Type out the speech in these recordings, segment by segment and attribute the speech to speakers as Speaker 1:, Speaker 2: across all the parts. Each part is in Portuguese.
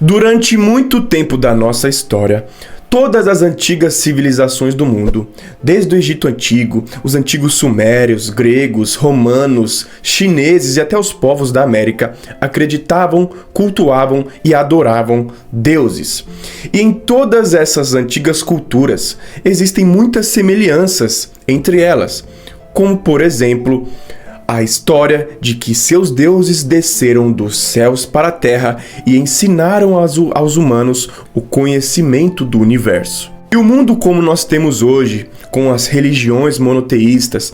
Speaker 1: Durante muito tempo da nossa história, todas as antigas civilizações do mundo, desde o Egito Antigo, os antigos sumérios, gregos, romanos, chineses e até os povos da América, acreditavam, cultuavam e adoravam deuses. E em todas essas antigas culturas, existem muitas semelhanças entre elas, como por exemplo, a história de que seus deuses desceram dos céus para a terra e ensinaram aos humanos o conhecimento do universo. E o mundo como nós temos hoje, com as religiões monoteístas,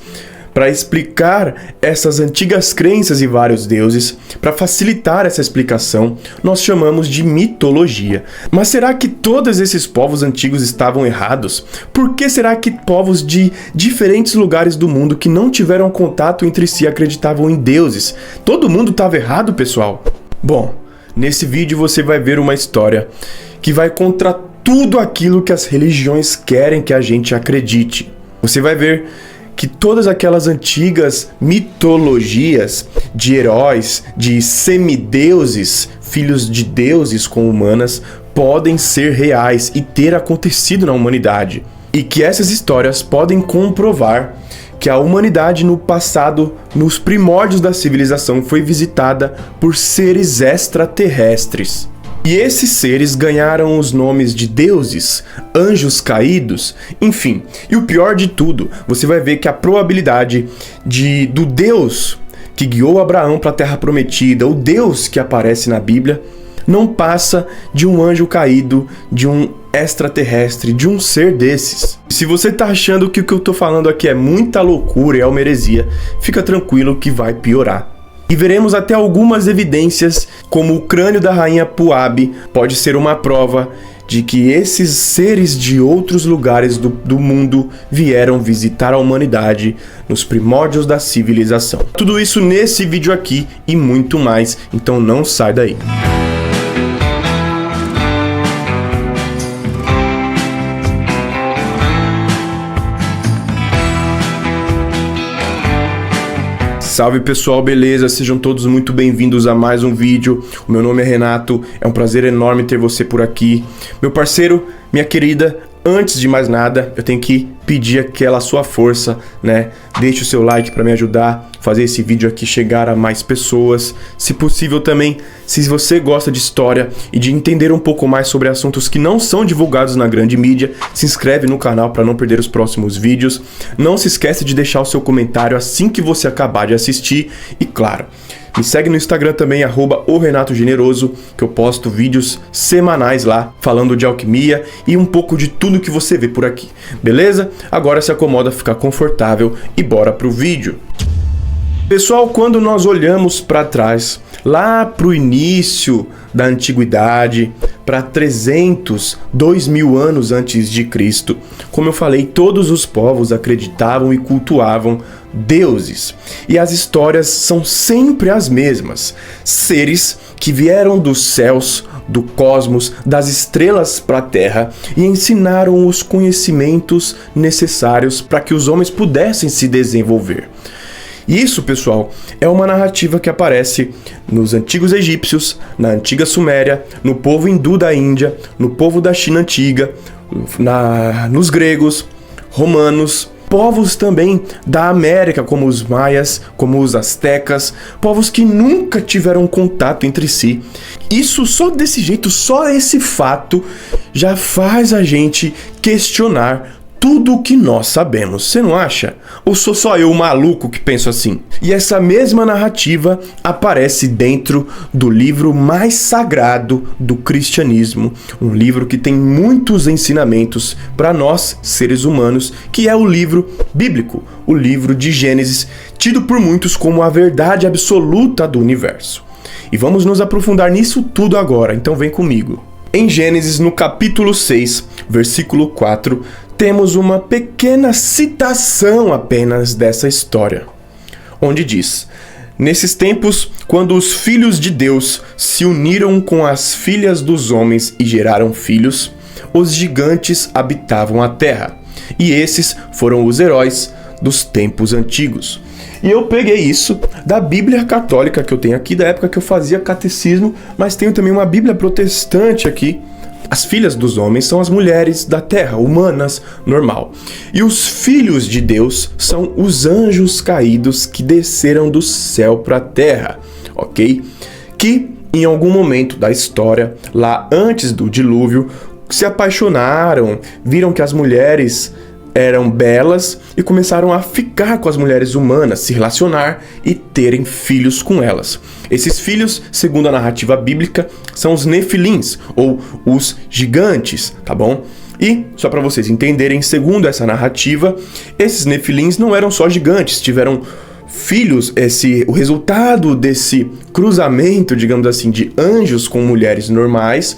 Speaker 1: para explicar essas antigas crenças e vários deuses, para facilitar essa explicação, nós chamamos de mitologia. Mas será que todos esses povos antigos estavam errados? Por que será que povos de diferentes lugares do mundo que não tiveram contato entre si acreditavam em deuses? Todo mundo estava errado, pessoal? Bom, nesse vídeo você vai ver uma história que vai contra tudo aquilo que as religiões querem que a gente acredite. Você vai ver que todas aquelas antigas mitologias de heróis, de semideuses, filhos de deuses com humanas, podem ser reais e ter acontecido na humanidade. E que essas histórias podem comprovar que a humanidade no passado, nos primórdios da civilização, foi visitada por seres extraterrestres. E esses seres ganharam os nomes de deuses, anjos caídos, enfim. E o pior de tudo, você vai ver que a probabilidade do Deus que guiou Abraão para a Terra Prometida, o Deus que aparece na Bíblia, não passa de um anjo caído, de um extraterrestre, de um ser desses. Se você tá achando que o que eu tô falando aqui é muita loucura e é uma heresia, fica tranquilo que vai piorar. E veremos até algumas evidências, como o crânio da rainha Puabi pode ser uma prova de que esses seres de outros lugares do mundo vieram visitar a humanidade nos primórdios da civilização. Tudo isso nesse vídeo aqui e muito mais, então não sai daí. Salve pessoal, beleza? Sejam todos muito bem-vindos a mais um vídeo. O meu nome é Renato, é um prazer enorme ter você por aqui. Meu parceiro, minha querida, antes de mais nada, eu tenho que pedir aquela sua força, né? Deixe o seu like para me ajudar a fazer esse vídeo aqui chegar a mais pessoas. Se possível também, se você gosta de história e de entender um pouco mais sobre assuntos que não são divulgados na grande mídia, se inscreve no canal para não perder os próximos vídeos. Não se esqueça de deixar o seu comentário assim que você acabar de assistir. E claro, me segue no Instagram também, @orenatogeneroso, que eu posto vídeos semanais lá, falando de alquimia e um pouco de tudo que você vê por aqui, beleza? Agora se acomoda, fica confortável e bora pro vídeo. Pessoal, quando nós olhamos para trás, lá pro início da antiguidade, para 300, 2000 anos antes de Cristo, como eu falei, todos os povos acreditavam e cultuavam deuses. E as histórias são sempre as mesmas. Seres que vieram dos céus, do cosmos, das estrelas para a Terra e ensinaram os conhecimentos necessários para que os homens pudessem se desenvolver. Isso, pessoal, é uma narrativa que aparece nos antigos egípcios, na antiga Suméria, no povo hindu da Índia, no povo da China antiga, nos gregos, romanos, povos também da América, como os maias, como os astecas, povos que nunca tiveram contato entre si. Isso só desse jeito, só esse fato já faz a gente questionar tudo o que nós sabemos, você não acha? Ou sou só eu, maluco, que penso assim? E essa mesma narrativa aparece dentro do livro mais sagrado do cristianismo, um livro que tem muitos ensinamentos para nós, seres humanos, que é o livro bíblico, o livro de Gênesis, tido por muitos como a verdade absoluta do universo. E vamos nos aprofundar nisso tudo agora, então vem comigo. Em Gênesis, no capítulo 6, versículo 4, temos uma pequena citação apenas dessa história, onde diz: nesses tempos, quando os filhos de Deus se uniram com as filhas dos homens e geraram filhos, os gigantes habitavam a terra, e esses foram os heróis dos tempos antigos. E eu peguei isso da Bíblia Católica que eu tenho aqui, da época que eu fazia catecismo, mas tenho também uma Bíblia protestante aqui. As filhas dos homens são as mulheres da terra, humanas, normal. E os filhos de Deus são os anjos caídos que desceram do céu para a terra, ok? Que em algum momento da história, lá antes do dilúvio, se apaixonaram, viram que as mulheres eram belas e começaram a ficar com as mulheres humanas, se relacionar e terem filhos com elas. Esses filhos, segundo a narrativa bíblica, são os nefilins, ou os gigantes, tá bom? E, só para vocês entenderem, segundo essa narrativa, esses nefilins não eram só gigantes, tiveram filhos. O resultado desse cruzamento, digamos assim, de anjos com mulheres normais,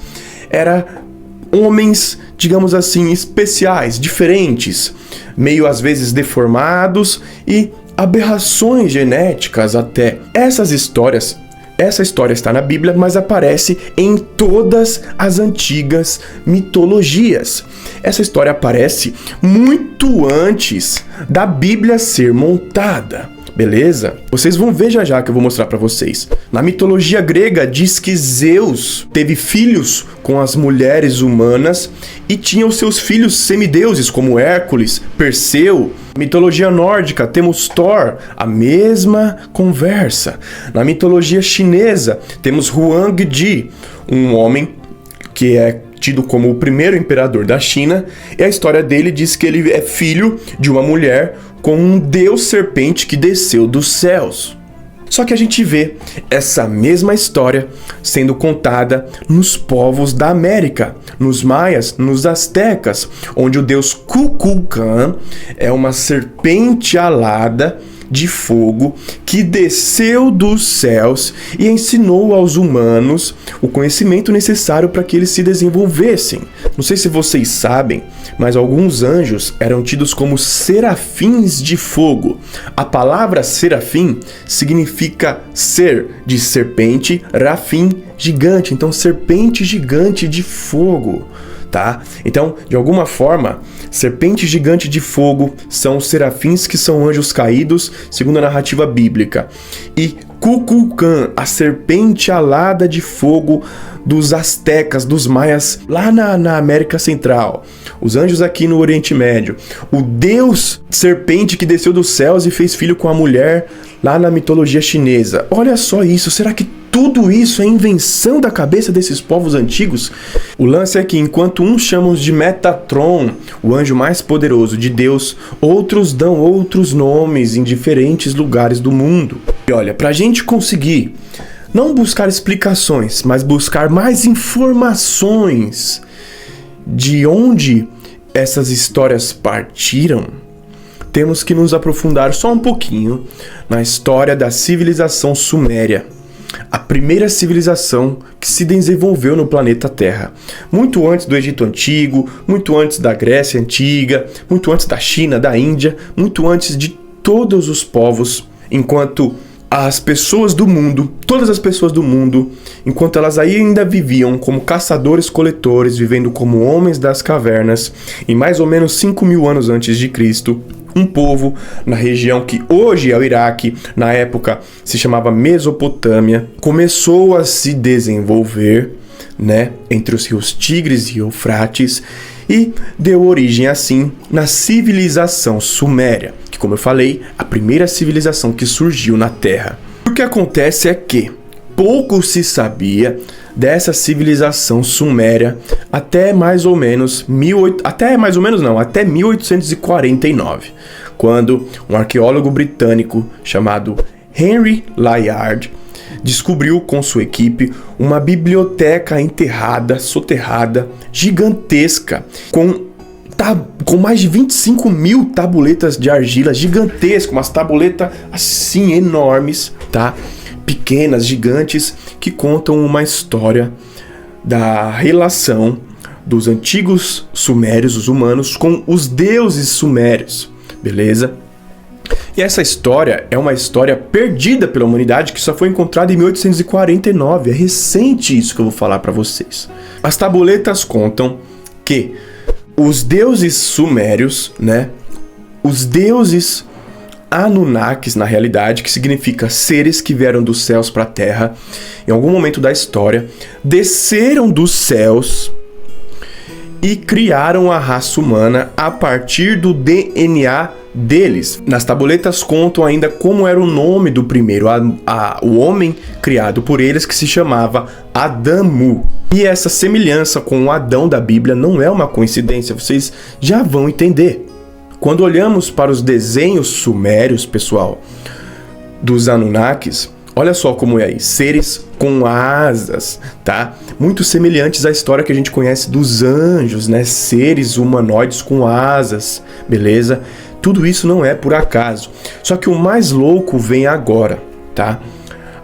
Speaker 1: era homens, digamos assim, especiais, diferentes, meio às vezes deformados e aberrações genéticas até. Essa história está na Bíblia, mas aparece em todas as antigas mitologias. Essa história aparece muito antes da Bíblia ser montada. Beleza? Vocês vão ver já que eu vou mostrar pra vocês. Na mitologia grega diz que Zeus teve filhos com as mulheres humanas e tinha os seus filhos semideuses como Hércules, Perseu. Na mitologia nórdica temos Thor, a mesma conversa. Na mitologia chinesa temos Huang Di, um homem que é tido como o primeiro imperador da China, e a história dele diz que ele é filho de uma mulher com um deus serpente que desceu dos céus. Só que a gente vê essa mesma história sendo contada nos povos da América, nos maias, nos astecas, onde o deus Kukulkan é uma serpente alada de fogo que desceu dos céus e ensinou aos humanos o conhecimento necessário para que eles se desenvolvessem. Não sei se vocês sabem, mas alguns anjos eram tidos como serafins de fogo. A palavra serafim significa ser de serpente, rafim, gigante. Então, serpente gigante de fogo. Tá? Então, de alguma forma, serpente gigante de fogo são os serafins, que são anjos caídos, segundo a narrativa bíblica. E Kukulkan, a serpente alada de fogo dos astecas, dos maias, lá na América Central. Os anjos aqui no Oriente Médio. O deus serpente que desceu dos céus e fez filho com a mulher lá na mitologia chinesa. Olha só isso, será que tudo isso é invenção da cabeça desses povos antigos? O lance é que enquanto uns chamam de Metatron, o anjo mais poderoso de Deus, outros dão outros nomes em diferentes lugares do mundo. E olha, pra gente conseguir não buscar explicações, mas buscar mais informações de onde essas histórias partiram, temos que nos aprofundar só um pouquinho na história da civilização suméria. A primeira civilização que se desenvolveu no planeta Terra. Muito antes do Egito Antigo, muito antes da Grécia Antiga, muito antes da China, da Índia, muito antes de todos os povos, enquanto as pessoas do mundo, todas as pessoas do mundo, enquanto elas ainda viviam como caçadores-coletores, vivendo como homens das cavernas, em mais ou menos 5.000 anos antes de Cristo, um povo na região que hoje é o Iraque, na época se chamava Mesopotâmia, começou a se desenvolver, né, entre os rios Tigres e Eufrates, e deu origem assim na civilização suméria, que, como eu falei, a primeira civilização que surgiu na Terra. O que acontece é que pouco se sabia dessa civilização suméria até mais ou menos 1849, quando um arqueólogo britânico chamado Henry Layard descobriu com sua equipe uma biblioteca soterrada, gigantesca, com mais de 25.000 tabuletas de argila gigantescas, umas tabuletas assim enormes, tá? Pequenas, gigantes, que contam uma história da relação dos antigos sumérios, os humanos, com os deuses sumérios, beleza? E essa história é uma história perdida pela humanidade que só foi encontrada em 1849. É recente isso que eu vou falar para vocês. As tabuletas contam que os deuses sumérios, né? Os deuses Anunnakis, na realidade, que significa seres que vieram dos céus para a terra, em algum momento da história, desceram dos céus e criaram a raça humana a partir do DNA deles. Nas tabuletas contam ainda como era o nome do primeiro, o homem criado por eles, que se chamava Adamu. E essa semelhança com o Adão da Bíblia não é uma coincidência, vocês já vão entender. Quando olhamos para os desenhos sumérios, pessoal, dos Anunnakis, olha só como é aí, seres com asas, tá? Muito semelhantes à história que a gente conhece dos anjos, né? Seres humanoides com asas, beleza? Tudo isso não é por acaso. Só que o mais louco vem agora, tá?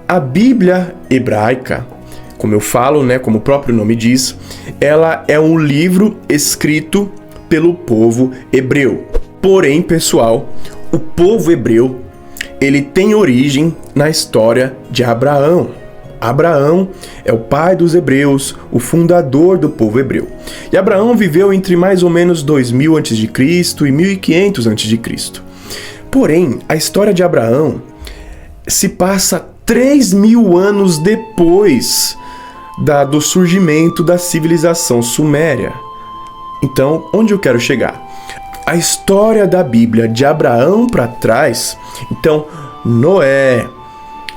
Speaker 1: A Bíblia hebraica, como eu falo, né? Como o próprio nome diz, ela é um livro escrito pelo povo hebreu. Porém, pessoal, o povo hebreu, ele tem origem na história de Abraão. Abraão é o pai dos hebreus, o fundador do povo hebreu. E Abraão viveu entre mais ou menos 2000 a.C. e 1500 a.C. Porém, a história de Abraão se passa 3000 anos depois do surgimento da civilização suméria. Então, onde eu quero chegar? A história da Bíblia de Abraão para trás, então Noé,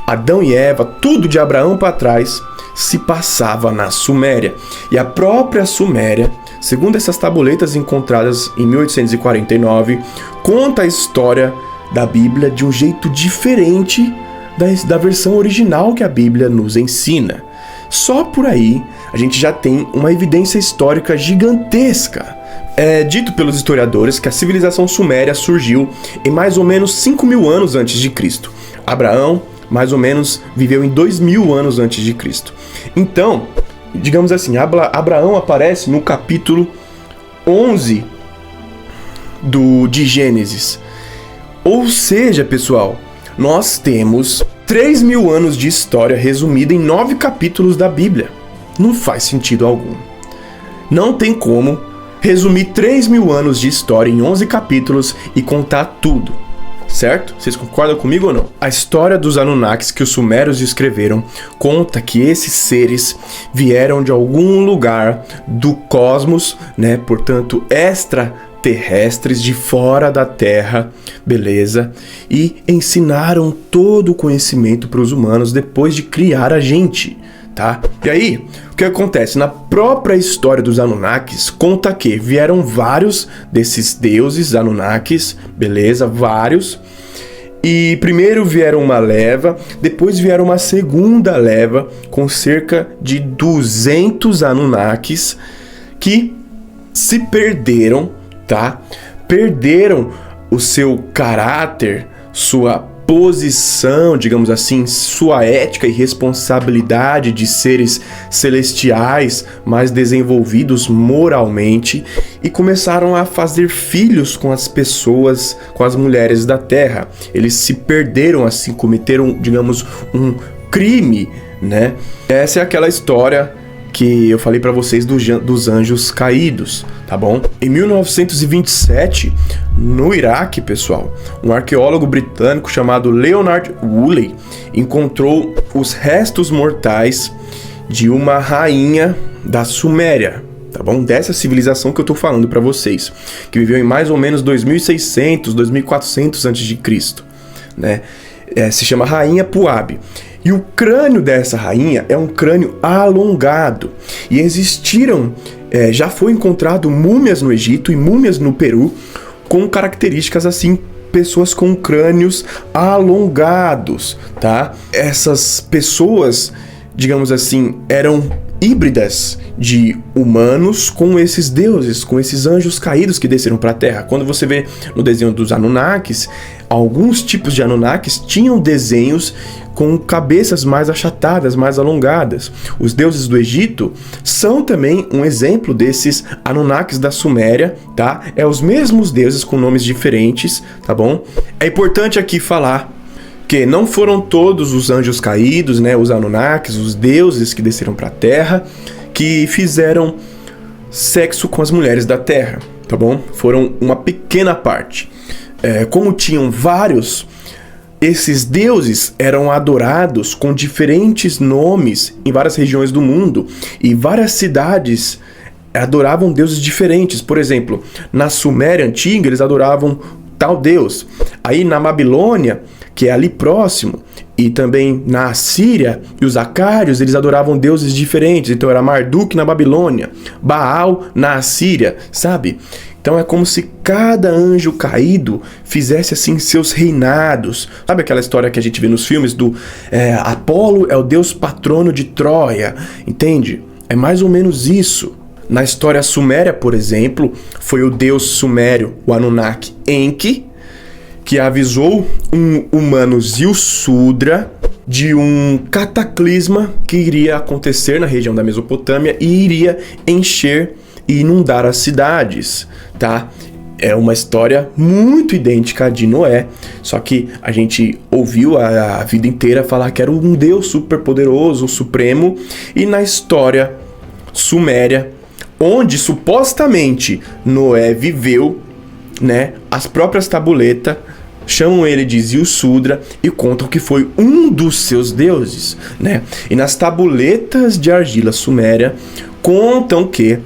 Speaker 1: Adão e Eva, tudo de Abraão para trás se passava na Suméria. E a própria Suméria, segundo essas tabuletas encontradas em 1849, conta a história da Bíblia de um jeito diferente da versão original que a Bíblia nos ensina. Só por aí a gente já tem uma evidência histórica gigantesca. É dito pelos historiadores que a civilização suméria surgiu em mais ou menos 5.000 anos antes de Cristo. Abraão, mais ou menos, viveu em 2.000 anos antes de Cristo. Então, digamos assim, Abraão aparece no capítulo 11 de Gênesis. Ou seja, pessoal, nós temos 3.000 anos de história resumida em 9 capítulos da Bíblia. Não faz sentido algum. Não tem como resumir 3.000 anos de história em 11 capítulos e contar tudo, certo? Vocês concordam comigo ou não? A história dos Anunnakis que os sumérios escreveram conta que esses seres vieram de algum lugar do cosmos, né? Portanto, extraterrestres, de fora da Terra, beleza? E ensinaram todo o conhecimento para os humanos depois de criar a gente, tá? E aí, o que acontece? Na própria história dos Anunnakis, conta que vieram vários desses deuses Anunnakis, beleza? Vários. E primeiro vieram uma leva, depois vieram uma segunda leva com cerca de 200 Anunnakis que se perderam, tá? Perderam o seu caráter, sua posição, digamos assim, sua ética e responsabilidade de seres celestiais mais desenvolvidos moralmente e começaram a fazer filhos com as pessoas, com as mulheres da terra. Eles se perderam assim, cometeram, digamos, um crime, né? Essa é aquela história que eu falei para vocês dos anjos caídos, tá bom? Em 1927, no Iraque, pessoal, um arqueólogo britânico chamado Leonard Woolley encontrou os restos mortais de uma rainha da Suméria, tá bom? Dessa civilização que eu tô falando para vocês, que viveu em mais ou menos 2600, 2400 a.C., né? Se chama Rainha Puabi. E o crânio dessa rainha é um crânio alongado. E existiram, já foi encontrado múmias no Egito e múmias no Peru com características assim, pessoas com crânios alongados, tá? Essas pessoas, digamos assim, eram híbridas de humanos com esses deuses, com esses anjos caídos que desceram para a Terra. Quando você vê no desenho dos Anunnakis, alguns tipos de Anunnakis tinham desenhos com cabeças mais achatadas, mais alongadas. Os deuses do Egito são também um exemplo desses Anunnakis da Suméria, tá? É os mesmos deuses com nomes diferentes, tá bom? É importante aqui falar que não foram todos os anjos caídos, né, os Anunnakis, os deuses que desceram para a Terra, que fizeram sexo com as mulheres da Terra, tá bom? Foram uma pequena parte. como tinham vários, esses deuses eram adorados com diferentes nomes em várias regiões do mundo, e várias cidades adoravam deuses diferentes. Por exemplo, na Suméria antiga eles adoravam tal deus. Aí na Babilônia, que é ali próximo, e também na Assíria e os acários, eles adoravam deuses diferentes. Então era Marduk na Babilônia, Baal na Assíria, sabe? Então é como se cada anjo caído fizesse assim seus reinados. Sabe aquela história que a gente vê nos filmes do Apolo é o deus patrono de Troia, entende? É mais ou menos isso. Na história suméria, por exemplo, foi o deus sumério, o Anunnaki Enki, que avisou um humano Ziusudra de um cataclisma que iria acontecer na região da Mesopotâmia e iria encher e inundar as cidades, tá? É uma história muito idêntica à de Noé, só que a gente ouviu a vida inteira falar que era um deus super poderoso, supremo, e na história suméria, onde supostamente Noé viveu, né, as próprias tabuletas chamam ele de Ziusudra e contam que foi um dos seus deuses, né? E nas tabuletas de argila suméria contam que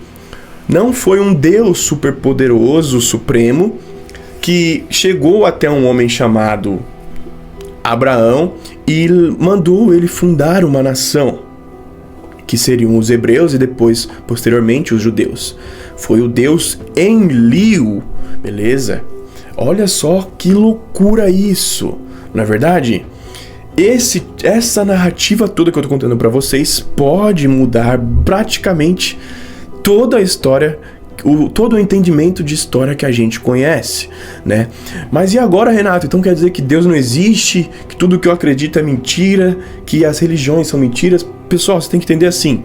Speaker 1: não foi um deus superpoderoso, supremo, que chegou até um homem chamado Abraão e mandou ele fundar uma nação, que seriam os hebreus e depois, posteriormente, os judeus. Foi o deus Enlil, beleza? Olha só que loucura isso, não é verdade? Essa narrativa toda que eu tô contando para vocês pode mudar praticamente toda a história, todo o entendimento de história que a gente conhece, né? Mas e agora, Renato? Então quer dizer que Deus não existe, que tudo que eu acredito é mentira, que as religiões são mentiras? Pessoal, você tem que entender assim,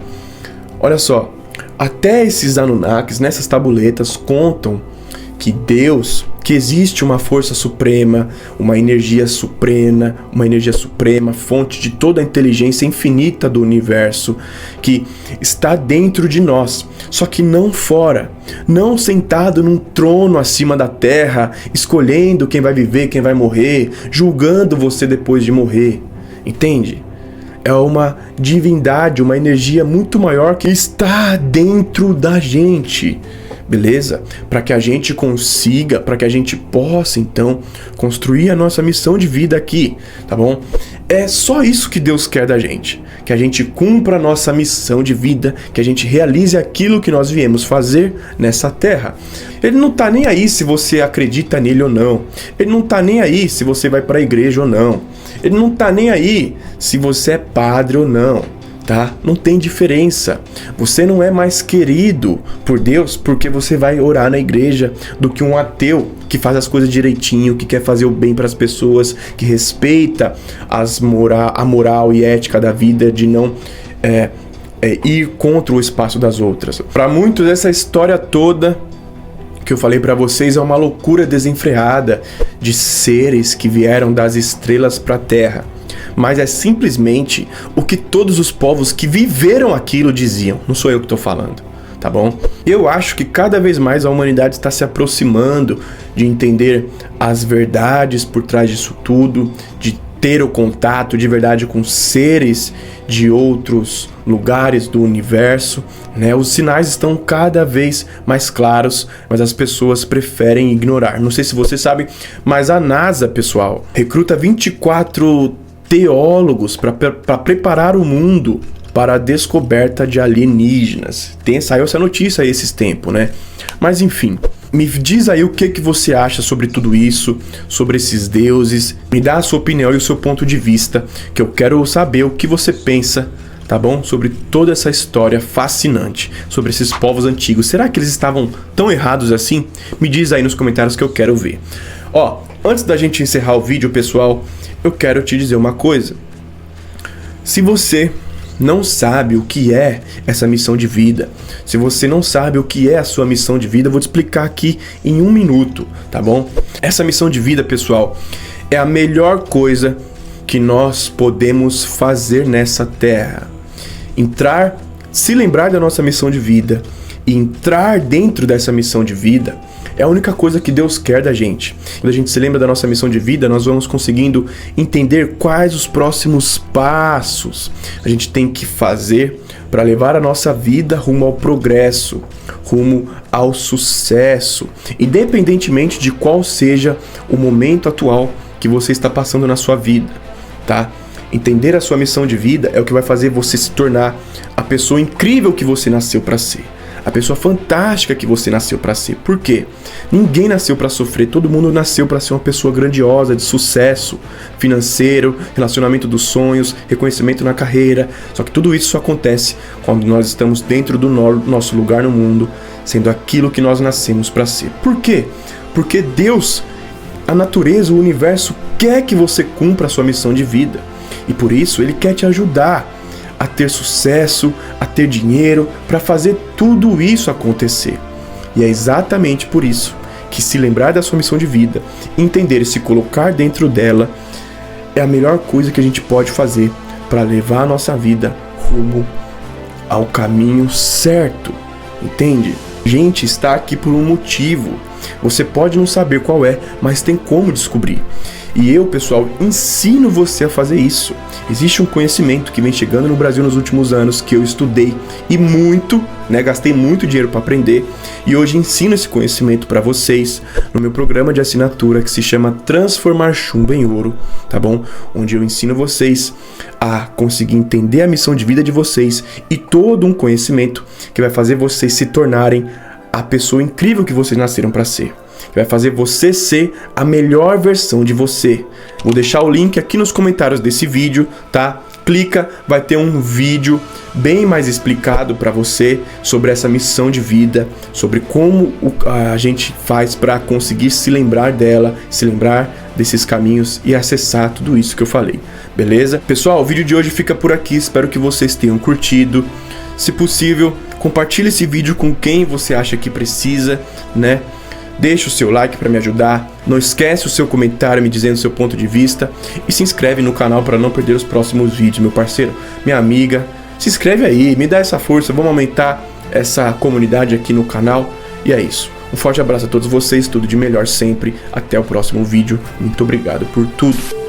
Speaker 1: olha só, até esses Anunnakis, nessas tabuletas, contam que Deus, que existe uma força suprema, uma energia suprema, fonte de toda a inteligência infinita do universo, que está dentro de nós, só que não fora, não sentado num trono acima da terra, escolhendo quem vai viver, quem vai morrer, julgando você depois de morrer, entende? É uma divindade, uma energia muito maior que está dentro da gente, beleza? Para que a gente consiga, para que a gente possa, então, construir a nossa missão de vida aqui, tá bom? É só isso que Deus quer da gente, que a gente cumpra a nossa missão de vida, que a gente realize aquilo que nós viemos fazer nessa terra. Ele não tá nem aí se você acredita nele ou não. Ele não tá nem aí se você vai para a igreja ou não. Ele não tá nem aí se você é padre ou não, tá? Não tem diferença. Você não é mais querido por Deus porque você vai orar na igreja do que um ateu que faz as coisas direitinho, que quer fazer o bem para as pessoas, que respeita a moral e ética da vida, de não ir contra o espaço das outras. Para muitos, essa história toda que eu falei para vocês é uma loucura desenfreada de seres que vieram das estrelas para a Terra. Mas é simplesmente o que todos os povos que viveram aquilo diziam. Não sou eu que estou falando, tá bom? Eu acho que cada vez mais a humanidade está se aproximando de entender as verdades por trás disso tudo, de ter o contato de verdade com seres de outros lugares do universo, né? Os sinais estão cada vez mais claros, mas as pessoas preferem ignorar. Não sei se você sabe, mas a NASA, pessoal, recruta 24 teólogos para preparar o mundo para a descoberta de alienígenas. Saiu essa notícia aí esses tempos, né? Mas enfim, me diz aí o que você acha sobre tudo isso, sobre esses deuses. Me dá a sua opinião e o seu ponto de vista, que eu quero saber o que você pensa, tá bom? Sobre toda essa história fascinante, sobre esses povos antigos. Será que eles estavam tão errados assim? Me diz aí nos comentários que eu quero ver. Ó, antes da gente encerrar o vídeo, pessoal, eu quero te dizer uma coisa. Se você não sabe o que é essa missão de vida, se você não sabe o que é a sua missão de vida, eu vou te explicar aqui em 1 minuto, tá bom? Essa missão de vida, pessoal, é a melhor coisa que nós podemos fazer nessa terra. Entrar se lembrar da nossa missão de vida e entrar dentro dessa missão de vida é a única coisa que Deus quer da gente. Quando a gente se lembra da nossa missão de vida, nós vamos conseguindo entender quais os próximos passos a gente tem que fazer para levar a nossa vida rumo ao progresso, rumo ao sucesso, independentemente de qual seja o momento atual que você está passando na sua vida, tá? Entender a sua missão de vida é o que vai fazer você se tornar a pessoa incrível que você nasceu para ser. A pessoa fantástica que você nasceu para ser. Por quê? Ninguém nasceu para sofrer, todo mundo nasceu para ser uma pessoa grandiosa, de sucesso financeiro, relacionamento dos sonhos, reconhecimento na carreira. Só que tudo isso só acontece quando nós estamos dentro do nosso lugar no mundo, sendo aquilo que nós nascemos para ser. Por quê? Porque Deus, a natureza, o universo quer que você cumpra a sua missão de vida. E por isso Ele quer te ajudar a ter sucesso, a ter dinheiro, para fazer tudo isso acontecer. E é exatamente por isso que se lembrar da sua missão de vida, entender e se colocar dentro dela, é a melhor coisa que a gente pode fazer para levar a nossa vida rumo ao caminho certo. Entende? A gente está aqui por um motivo. Você pode não saber qual é, mas tem como descobrir. E eu, pessoal, ensino você a fazer isso. Existe um conhecimento que vem chegando no Brasil nos últimos anos, que eu estudei e muito, gastei muito dinheiro para aprender, e hoje ensino esse conhecimento para vocês no meu programa de assinatura que se chama Transformar Chumbo em Ouro, tá bom? Onde eu ensino vocês a conseguir entender a missão de vida de vocês e todo um conhecimento que vai fazer vocês se tornarem a pessoa incrível que vocês nasceram para ser. Vai fazer você ser a melhor versão de você. Vou deixar o link aqui nos comentários desse vídeo, tá? Clica, vai ter um vídeo bem mais explicado para você sobre essa missão de vida, sobre como a gente faz para conseguir se lembrar dela, se lembrar desses caminhos e acessar tudo isso que eu falei, beleza? Pessoal, o vídeo de hoje fica por aqui, espero que vocês tenham curtido. Se possível, compartilhe esse vídeo com quem você acha que precisa, Deixa o seu like para me ajudar, não esquece o seu comentário me dizendo o seu ponto de vista e se inscreve no canal para não perder os próximos vídeos, meu parceiro, minha amiga. Se inscreve aí, me dá essa força, vamos aumentar essa comunidade aqui no canal. E é isso. Um forte abraço a todos vocês, tudo de melhor sempre. Até o próximo vídeo. Muito obrigado por tudo.